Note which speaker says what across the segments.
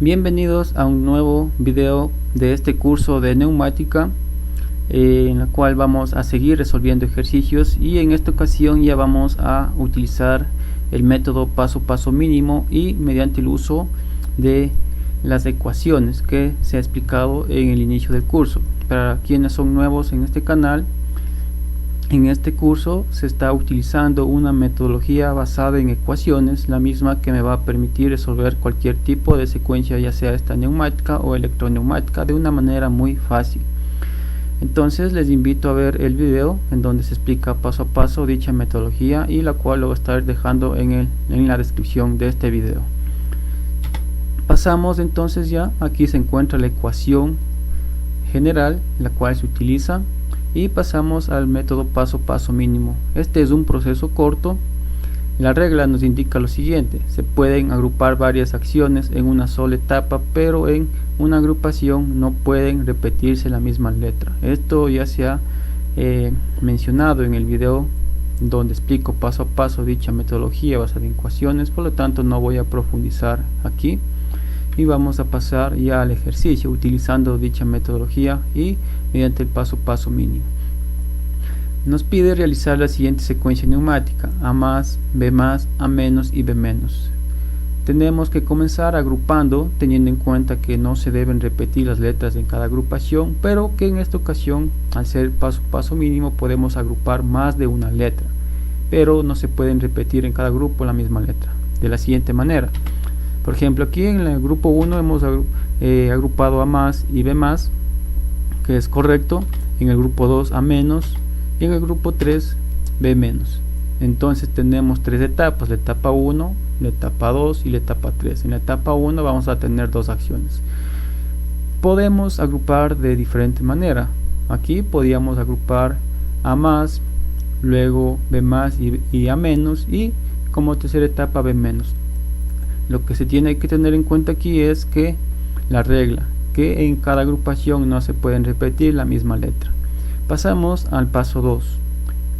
Speaker 1: Bienvenidos a un nuevo video de este curso de neumática, en la cual vamos a seguir resolviendo ejercicios, y en esta ocasión ya vamos a utilizar el método paso a paso mínimo y mediante el uso de las ecuaciones que se ha explicado en el inicio del curso. Para quienes son nuevos en este canal, en este curso se está utilizando una metodología basada en ecuaciones, la misma que me va a permitir resolver cualquier tipo de secuencia, ya sea esta neumática o electroneumática, de una manera muy fácil. Entonces les invito a ver el video en donde se explica paso a paso dicha metodología, y la cual lo voy a estar dejando en la descripción de este video. Pasamos entonces, ya aquí se encuentra la ecuación general la cual se utiliza, y pasamos al método paso a paso mínimo. Este es un proceso corto. La regla nos indica lo siguiente: se pueden agrupar varias acciones en una sola etapa, pero en una agrupación no pueden repetirse la misma letra. Esto ya se ha mencionado en el video donde explico paso a paso dicha metodología basada en ecuaciones, por lo tanto no voy a profundizar aquí, y vamos a pasar ya al ejercicio utilizando dicha metodología y mediante el paso a paso mínimo. Nos pide realizar la siguiente secuencia neumática: A más, B más, A menos y B menos. Tenemos que comenzar agrupando, teniendo en cuenta que no se deben repetir las letras en cada agrupación, pero que en esta ocasión, al ser paso a paso mínimo, podemos agrupar más de una letra, pero no se pueden repetir en cada grupo la misma letra. De la siguiente manera: por ejemplo, aquí en el grupo 1 hemos agrupado A más y B más, que es correcto. En el grupo 2 A menos, y en el grupo 3 B menos. Entonces tenemos tres etapas: la etapa 1, la etapa 2 y la etapa 3. En la etapa 1 vamos a tener dos acciones. Podemos agrupar de diferente manera. Aquí podríamos agrupar A más, luego B más y A menos, y como tercera etapa B menos. Lo que se tiene que tener en cuenta aquí es que la regla, que en cada agrupación no se pueden repetir la misma letra. Pasamos al paso 2,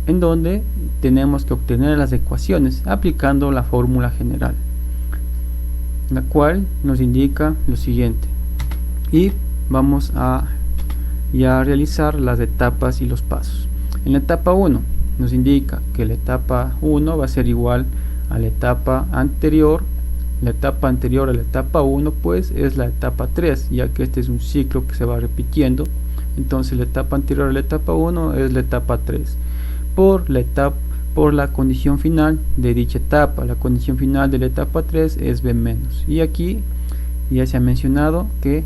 Speaker 1: en donde tenemos que obtener las ecuaciones aplicando la fórmula general, la cual nos indica lo siguiente, y vamos a ya realizar las etapas y los pasos. En la etapa 1 nos indica que la etapa 1 va a ser igual a la etapa anterior. La etapa anterior a la etapa 1 pues es la etapa 3, ya que este es un ciclo que se va repitiendo. Entonces la etapa anterior a la etapa 1 es la etapa 3 por la condición final de dicha etapa. La condición final de la etapa 3 es B menos, y aquí ya se ha mencionado que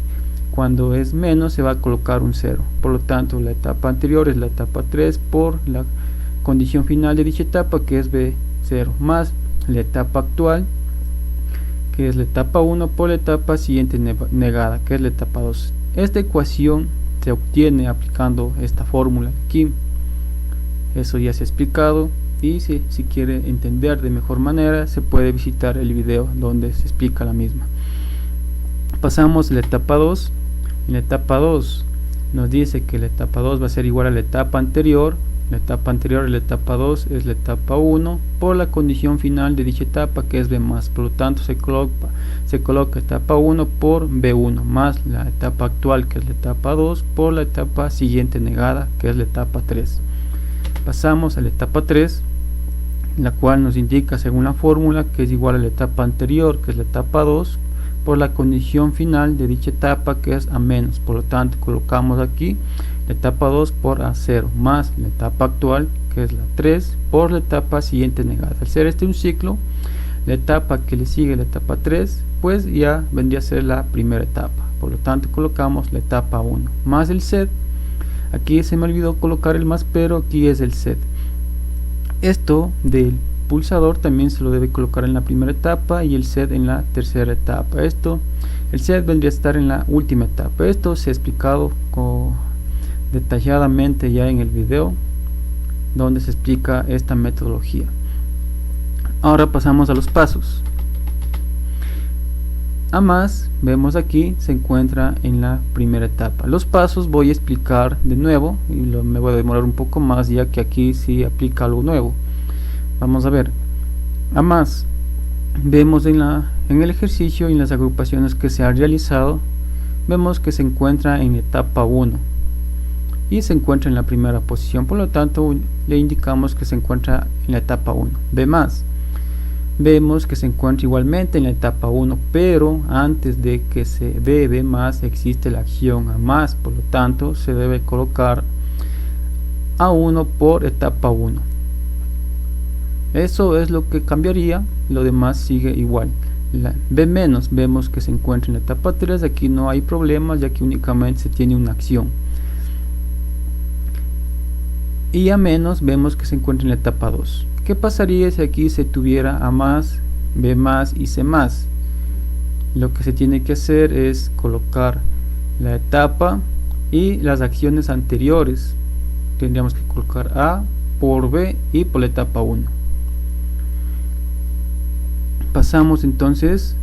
Speaker 1: cuando es menos se va a colocar un 0. Por lo tanto, la etapa anterior es la etapa 3 por la condición final de dicha etapa, que es B0, más la etapa actual, que es la etapa 1 por la etapa siguiente negada, que es la etapa 2. Esta ecuación se obtiene aplicando esta fórmula aquí. Eso ya se ha explicado, y si quiere entender de mejor manera se puede visitar el video donde se explica la misma. Pasamos a la etapa 2. En la etapa 2 nos dice que la etapa 2 va a ser igual a la etapa anterior. La etapa anterior a la etapa 2 es la etapa 1 por la condición final de dicha etapa, que es B más. Por lo tanto se coloca etapa 1 por B1 más la etapa actual, que es la etapa 2, por la etapa siguiente negada, que es la etapa 3. Pasamos a la etapa 3, la cual nos indica según la fórmula que es igual a la etapa anterior, que es la etapa 2, por la condición final de dicha etapa, que es A menos. Por lo tanto colocamos aquí la etapa 2 por A0 más la etapa actual, que es la 3, por la etapa siguiente negada. Al ser este un ciclo, la etapa que le sigue la etapa 3 pues ya vendría a ser la primera etapa. Por lo tanto colocamos la etapa 1 más el set. Aquí se me olvidó colocar el más, pero aquí es el set. Esto del pulsador también se lo debe colocar en la primera etapa y el set en la tercera etapa. El set vendría a estar en la última etapa. Esto se ha explicado detalladamente ya en el video donde se explica esta metodología. Ahora pasamos a los pasos. A más, vemos aquí, se encuentra en la primera etapa. Los pasos voy a explicar de nuevo y me voy a demorar un poco más, ya que aquí sí aplica algo nuevo. Vamos a ver. A más vemos en el ejercicio y en las agrupaciones que se han realizado, vemos que se encuentra en etapa 1 y se encuentra en la primera posición, por lo tanto le indicamos que se encuentra en la etapa 1. Vemos que se encuentra igualmente en la etapa 1, pero antes de que se ve más existe la acción a más, por lo tanto se debe colocar A1 por etapa 1. Eso es lo que cambiaría, lo demás sigue igual. La B- vemos que se encuentra en la etapa 3, aquí no hay problemas ya que únicamente se tiene una acción. Y A- vemos que se encuentra en la etapa 2. ¿Qué pasaría si aquí se tuviera A+, B+ y C+? Lo que se tiene que hacer es colocar la etapa y las acciones anteriores. Tendríamos que colocar A por B y por la etapa 1. Pasamos entonces,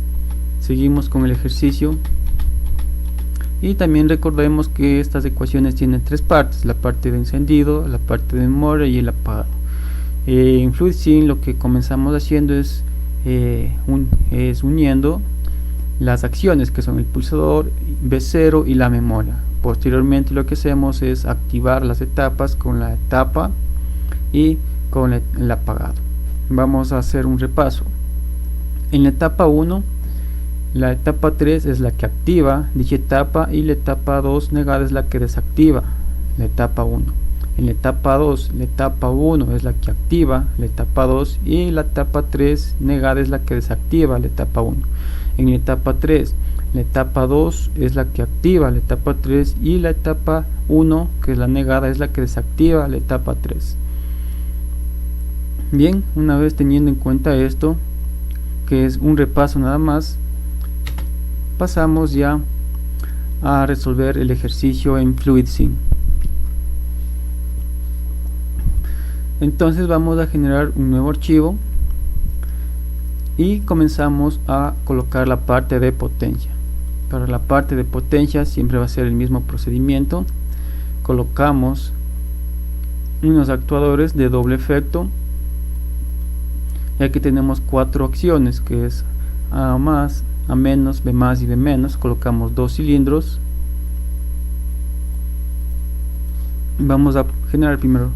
Speaker 1: seguimos con el ejercicio. Y también recordemos que estas ecuaciones tienen tres partes: la parte de encendido, la parte de memoria y el apagado. En FluidSync lo que comenzamos haciendo es uniendo las acciones que son el pulsador, B0 y la memoria. Posteriormente lo que hacemos es activar las etapas con la etapa y con el apagado. Vamos a hacer un repaso. En la etapa 1, la etapa 3 es la que activa dicha etapa y la etapa 2 negada es la que desactiva la etapa 1. En la etapa 2, la etapa 1 es la que activa la etapa 2 y la etapa 3 negada es la que desactiva la etapa 1. En la etapa 3, la etapa 2 es la que activa la etapa 3 y la etapa 1, que es la negada, es la que desactiva la etapa 3. Bien, una vez teniendo en cuenta esto, que es un repaso nada más, pasamos ya a resolver el ejercicio en FluidSync. Entonces vamos a generar un nuevo archivo y comenzamos a colocar la parte de potencia. Para la parte de potencia siempre va a ser el mismo procedimiento. Colocamos unos actuadores de doble efecto. Y aquí tenemos cuatro acciones, que es A+, A-, B+, y B-. Colocamos dos cilindros. Vamos a generar primero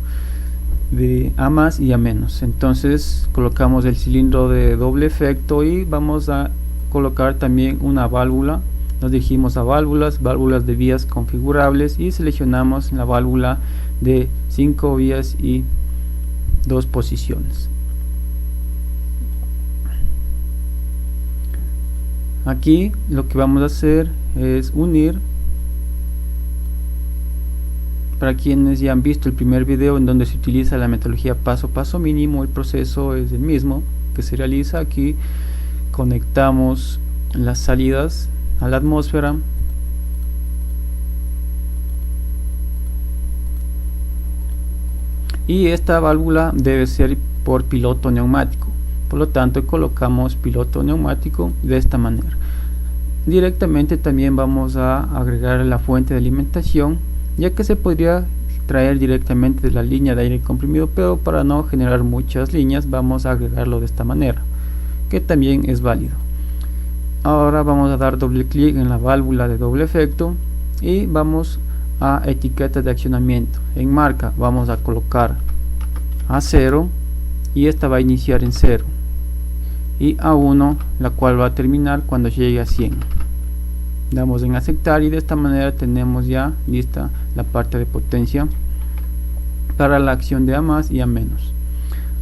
Speaker 1: de A+ y A-. Entonces colocamos el cilindro de doble efecto y vamos a colocar también una válvula. Nos dirigimos a válvulas de vías configurables y seleccionamos la válvula de 5 vías y 2 posiciones. Aquí lo que vamos a hacer es unir. Para quienes ya han visto el primer video en donde se utiliza la metodología paso a paso mínimo, el proceso es el mismo que se realiza. Aquí conectamos las salidas a la atmósfera y esta válvula debe ser por piloto neumático, por lo tanto colocamos piloto neumático de esta manera. Directamente también vamos a agregar la fuente de alimentación, ya que se podría traer directamente de la línea de aire comprimido, pero para no generar muchas líneas vamos a agregarlo de esta manera, que también es válido. Ahora vamos a dar doble clic en la válvula de doble efecto y vamos a etiqueta de accionamiento. En marca vamos a colocar A0 y esta va a iniciar en 0, y A1, la cual va a terminar cuando llegue a 100. Damos en aceptar y de esta manera tenemos ya lista la parte de potencia para la acción de A+ y A-.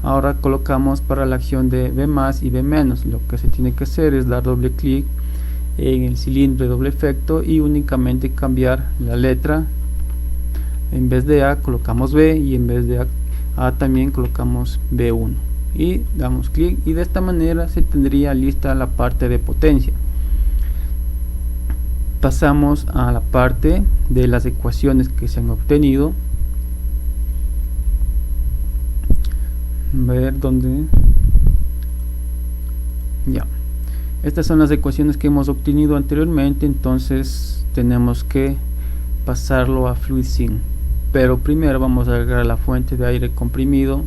Speaker 1: Ahora colocamos para la acción de B+ y B-. Lo que se tiene que hacer es dar doble clic en el cilindro de doble efecto y únicamente cambiar la letra. En vez de A colocamos B y en vez de A también colocamos B1 y damos clic, y de esta manera se tendría lista la parte de potencia. Pasamos a la parte de las ecuaciones que se han obtenido. Ver dónde. Ya, estas son las ecuaciones que hemos obtenido anteriormente, entonces tenemos que pasarlo a FluidSync, pero primero vamos a agregar la fuente de aire comprimido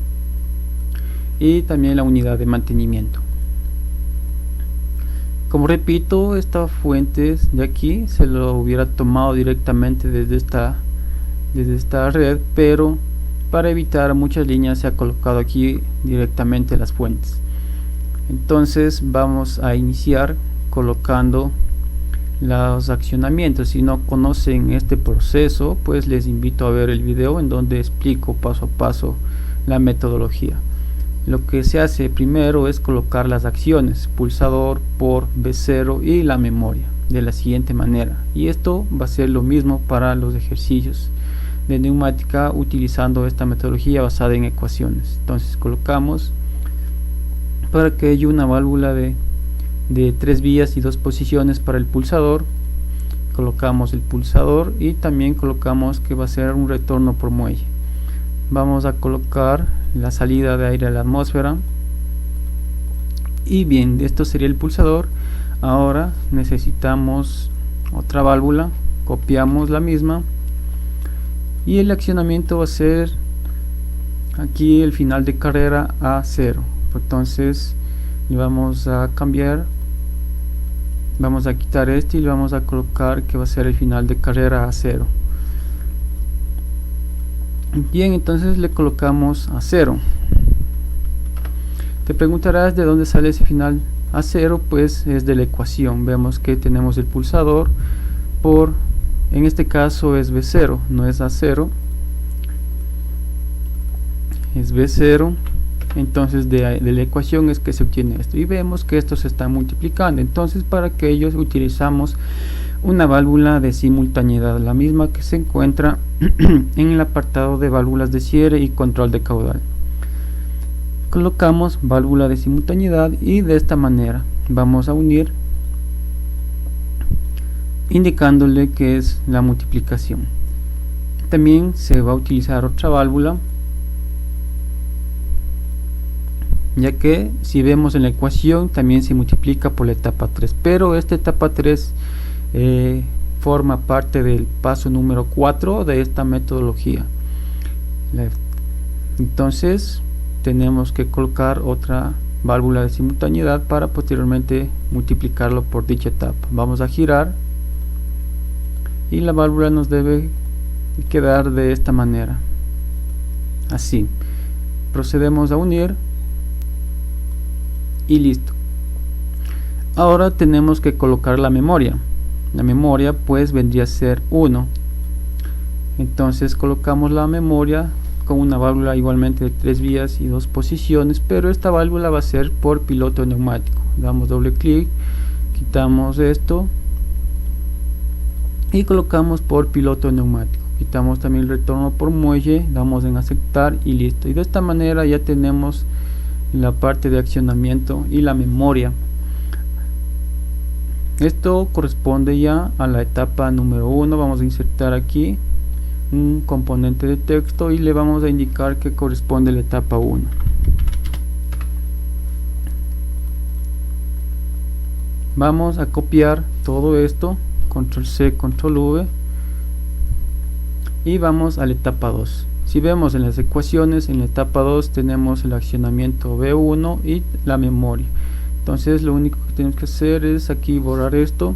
Speaker 1: y también la unidad de mantenimiento. Como repito, esta fuente de aquí se lo hubiera tomado directamente desde esta red, pero para evitar muchas líneas se ha colocado aquí directamente las fuentes. Entonces vamos a iniciar colocando los accionamientos. Si no conocen este proceso, pues les invito a ver el video en donde explico paso a paso la metodología. Lo que se hace primero es colocar las acciones, pulsador por V0 y la memoria, de la siguiente manera, y esto va a ser lo mismo para los ejercicios de neumática utilizando esta metodología basada en ecuaciones. Entonces colocamos para que haya una válvula de 3 vías y 2 posiciones para el pulsador, colocamos el pulsador y también colocamos que va a ser un retorno por muelle. Vamos a colocar la salida de aire a la atmósfera, y bien, esto sería el pulsador. Ahora necesitamos otra válvula, copiamos la misma y el accionamiento va a ser aquí el final de carrera a 0. Entonces le vamos a cambiar, vamos a quitar este y le vamos a colocar que va a ser el final de carrera a 0. Bien, entonces le colocamos a 0. Te preguntarás de dónde sale ese final a 0, pues es de la ecuación. Vemos que tenemos el pulsador por, en este caso es V0, no es A0, es V0. Entonces de la ecuación es que se obtiene esto, y vemos que esto se está multiplicando. Entonces para que ellos utilizamos una válvula de simultaneidad, la misma que se encuentra en el apartado de válvulas de cierre y control de caudal. Colocamos válvula de simultaneidad y de esta manera vamos a unir, indicándole que es la multiplicación. También se va a utilizar otra válvula, ya que si vemos en la ecuación también se multiplica por la etapa 3, pero esta etapa 3 forma parte del paso número 4 de esta metodología. Entonces tenemos que colocar otra válvula de simultaneidad para posteriormente multiplicarlo por dicha etapa. Vamos a girar y la válvula nos debe quedar de esta manera, así. Procedemos a unir y listo. Ahora tenemos que colocar la memoria. La memoria pues vendría a ser 1. Entonces colocamos la memoria con una válvula igualmente de 3 vías y 2 posiciones, pero esta válvula va a ser por piloto neumático. Damos doble clic, quitamos esto y colocamos por piloto neumático. Quitamos también el retorno por muelle, damos en aceptar y listo. Y de esta manera ya tenemos la parte de accionamiento y la memoria. Esto corresponde ya a la etapa número 1. Vamos a insertar aquí un componente de texto y le vamos a indicar que corresponde a la etapa 1. Vamos a copiar todo esto, control C, control V, y vamos a la etapa 2. Si vemos en las ecuaciones, en la etapa 2 tenemos el accionamiento V1 y la memoria. Entonces lo único que tenemos que hacer es aquí borrar esto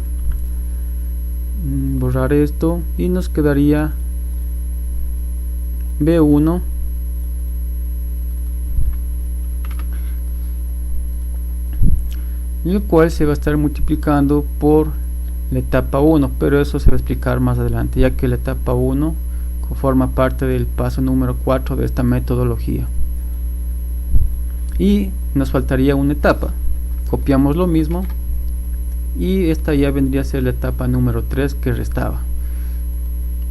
Speaker 1: y nos quedaría V1 el cual se va a estar multiplicando por la etapa 1, pero eso se va a explicar más adelante, ya que la etapa 1 forma parte del paso número 4 de esta metodología. Y nos faltaría una etapa. Copiamos lo mismo y esta ya vendría a ser la etapa número 3 que restaba.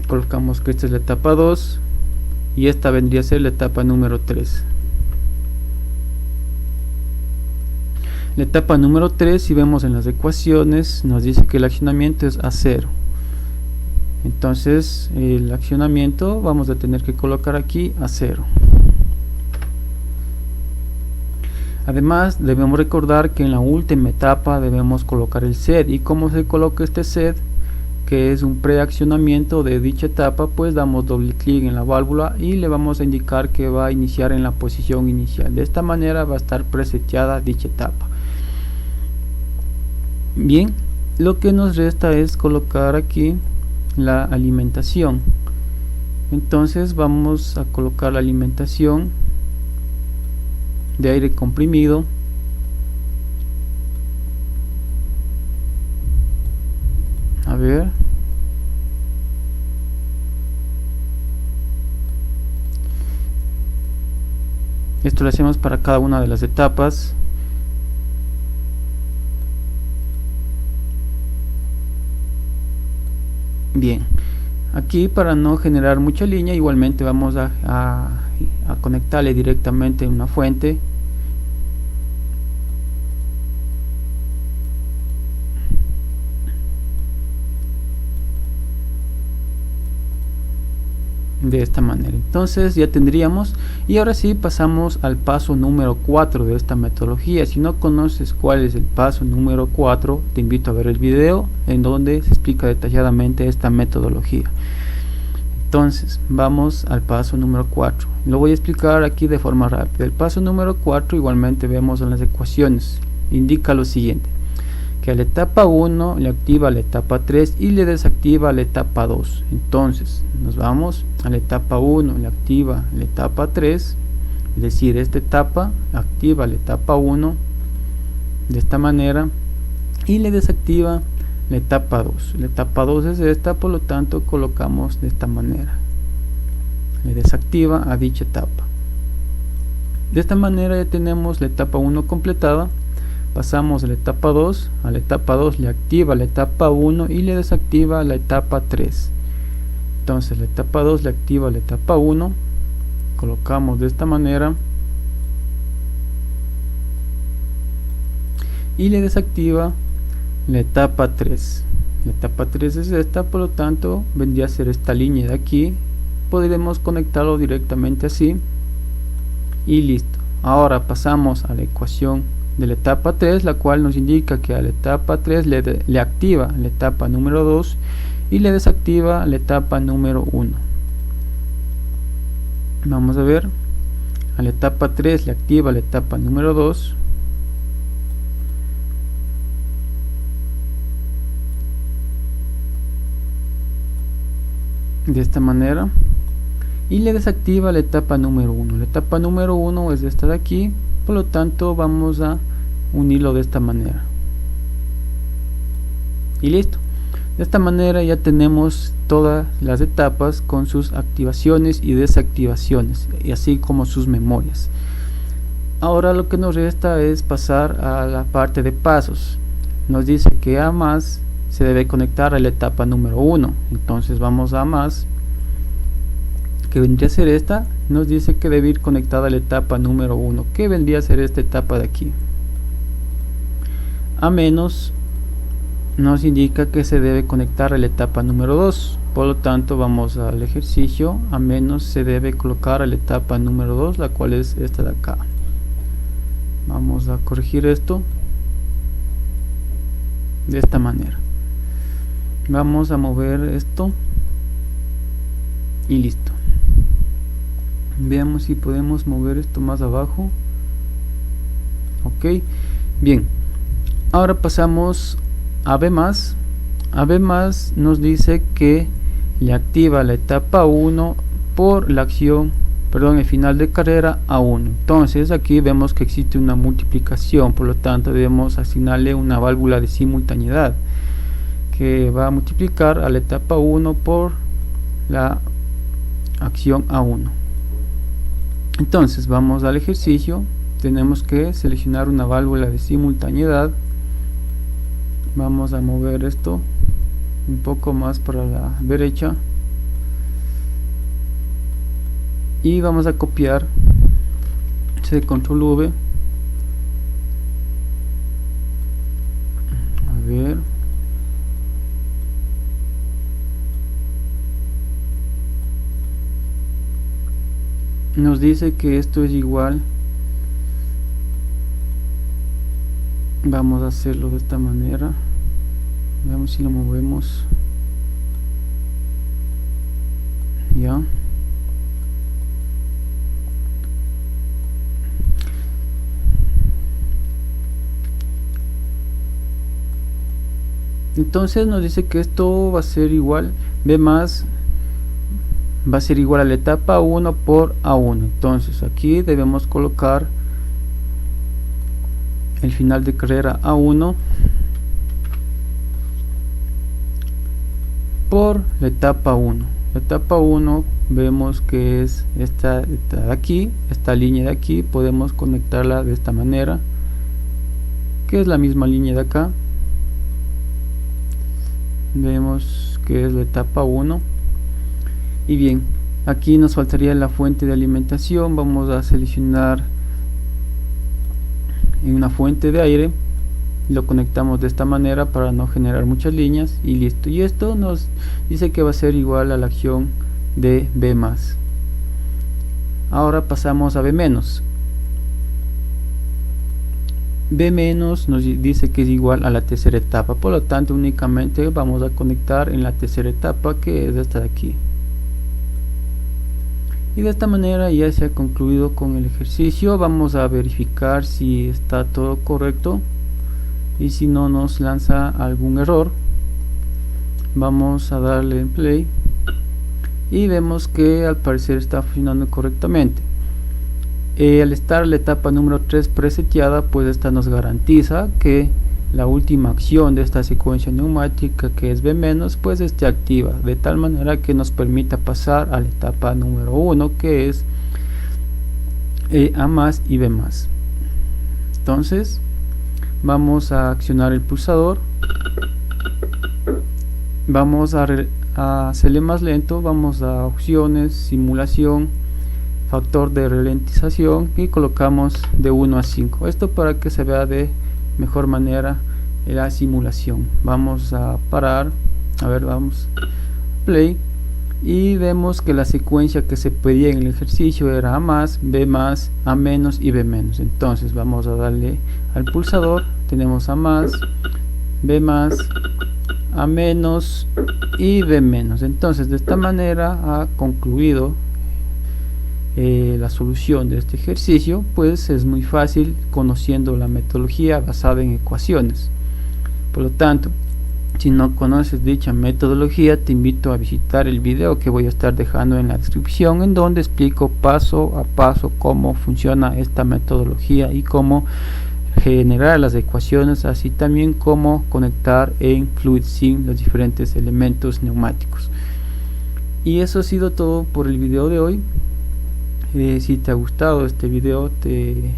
Speaker 1: Colocamos que esta es la etapa 2 y esta vendría a ser la etapa número 3. La etapa número 3, si vemos en las ecuaciones, nos dice que el accionamiento es a 0. Entonces el accionamiento vamos a tener que colocar aquí a 0. Además debemos recordar que en la última etapa debemos colocar el set. ¿Y cómo se coloca este set? Que es un preaccionamiento de dicha etapa, pues damos doble clic en la válvula y le vamos a indicar que va a iniciar en la posición inicial. De esta manera va a estar preseteada dicha etapa. Bien, lo que nos resta es colocar aquí la alimentación. Entonces vamos a colocar la alimentación de aire comprimido. A ver, esto lo hacemos para cada una de las etapas. Bien, aquí para no generar mucha línea, igualmente vamos a conectarle directamente una fuente. De esta manera. Entonces ya tendríamos, y ahora sí pasamos al paso número 4 de esta metodología. Si no conoces cuál es el paso número 4, te invito a ver el video en donde se explica detalladamente esta metodología. Entonces vamos al paso número 4. Lo voy a explicar aquí de forma rápida. El paso número 4 igualmente vemos en las ecuaciones. Indica lo siguiente: que a la etapa 1 le activa la etapa 3 y le desactiva la etapa 2. Entonces nos vamos a la etapa 1, le activa la etapa 3, es decir, esta etapa activa la etapa 1 de esta manera y le desactiva la etapa 2. La etapa 2 es esta, por lo tanto colocamos de esta manera, le desactiva a dicha etapa. De esta manera ya tenemos la etapa 1 completada. Pasamos a la etapa 2, a la etapa 2 le activa la etapa 1 y le desactiva la etapa 3. Entonces la etapa 2 le activa la etapa 1, colocamos de esta manera y le desactiva la etapa 3. La etapa 3 es esta, por lo tanto vendría a ser esta línea de aquí. Podremos conectarlo directamente así y listo. Ahora pasamos a la ecuación de la etapa 3, la cual nos indica que a la etapa 3 le activa la etapa número 2 y le desactiva la etapa número 1. Vamos a ver, a la etapa 3 le activa la etapa número 2 de esta manera y le desactiva la etapa número 1. La etapa número 1 es esta de aquí, por lo tanto vamos a unirlo de esta manera y listo. De esta manera ya tenemos todas las etapas con sus activaciones y desactivaciones, y así como sus memorias. Ahora lo que nos resta es pasar a la parte de pasos. Nos dice que A más se debe conectar a la etapa número 1. Entonces vamos a más, que vendría a ser esta. Nos dice que debe ir conectada a la etapa número 1. ¿Qué vendría a ser esta etapa de aquí? A menos nos indica que se debe conectar a la etapa número 2. Por lo tanto vamos al ejercicio. A menos se debe colocar a la etapa número 2, la cual es esta de acá. Vamos a corregir esto de esta manera. Vamos a mover esto y listo. Veamos si podemos mover esto más abajo. Ok, bien. Ahora pasamos a B+. A B+ nos dice que le activa la etapa 1 por la acción, el final de carrera a 1. Entonces aquí vemos que existe una multiplicación, por lo tanto debemos asignarle una válvula de simultaneidad que va a multiplicar a la etapa 1 por la acción A1. Entonces vamos al ejercicio, tenemos que seleccionar una válvula de simultaneidad. Vamos a mover esto un poco más para la derecha y vamos a copiar C, control V. A ver, nos dice que esto es igual. Vamos a hacerlo de esta manera. Veamos si lo movemos. Ya. Entonces nos dice que esto va a ser igual, B más va a ser igual a la etapa 1 por A1. Entonces aquí debemos colocar el final de carrera A1 por la etapa 1. La etapa 1 vemos que es esta de aquí, esta línea de aquí, podemos conectarla de esta manera, que es la misma línea de acá. Vemos que es la etapa 1. Y bien, aquí nos faltaría la fuente de alimentación. Vamos a seleccionar una fuente de aire, lo conectamos de esta manera para no generar muchas líneas y listo. Y esto nos dice que va a ser igual a la acción de B más. Ahora pasamos a B menos. B menos nos dice que es igual a la tercera etapa, por lo tanto únicamente vamos a conectar en la tercera etapa, que es esta de aquí. Y de esta manera ya se ha concluido con el ejercicio. Vamos a verificar si está todo correcto y si no nos lanza algún error. Vamos a darle en play y vemos que al parecer está funcionando correctamente. Al estar la etapa número 3 preseteada, pues esta nos garantiza que la última acción de esta secuencia neumática, que es B menos, pues esté activa, de tal manera que nos permita pasar a la etapa número 1, que es A más y B más. Entonces vamos a accionar el pulsador, vamos a hacerle más lento, vamos a opciones, simulación, factor de ralentización y colocamos de 1 a 5, esto para que se vea de mejor manera la simulación. Vamos a parar, a ver, vamos play y vemos que la secuencia que se pedía en el ejercicio era A más, B más, A menos y B menos. Entonces vamos a darle al pulsador, tenemos A más, B más, A menos y B menos. Entonces de esta manera ha concluido la solución de este ejercicio. Pues es muy fácil conociendo la metodología basada en ecuaciones. Por lo tanto, si no conoces dicha metodología, te invito a visitar el video que voy a estar dejando en la descripción, en donde explico paso a paso cómo funciona esta metodología y cómo generar las ecuaciones, así también cómo conectar en FluidSim los diferentes elementos neumáticos. Y eso ha sido todo por el video de hoy. Si te ha gustado este video, te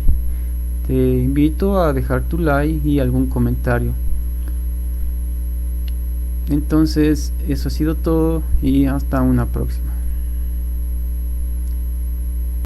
Speaker 1: invito a dejar tu like y algún comentario. Entonces eso ha sido todo y hasta una próxima.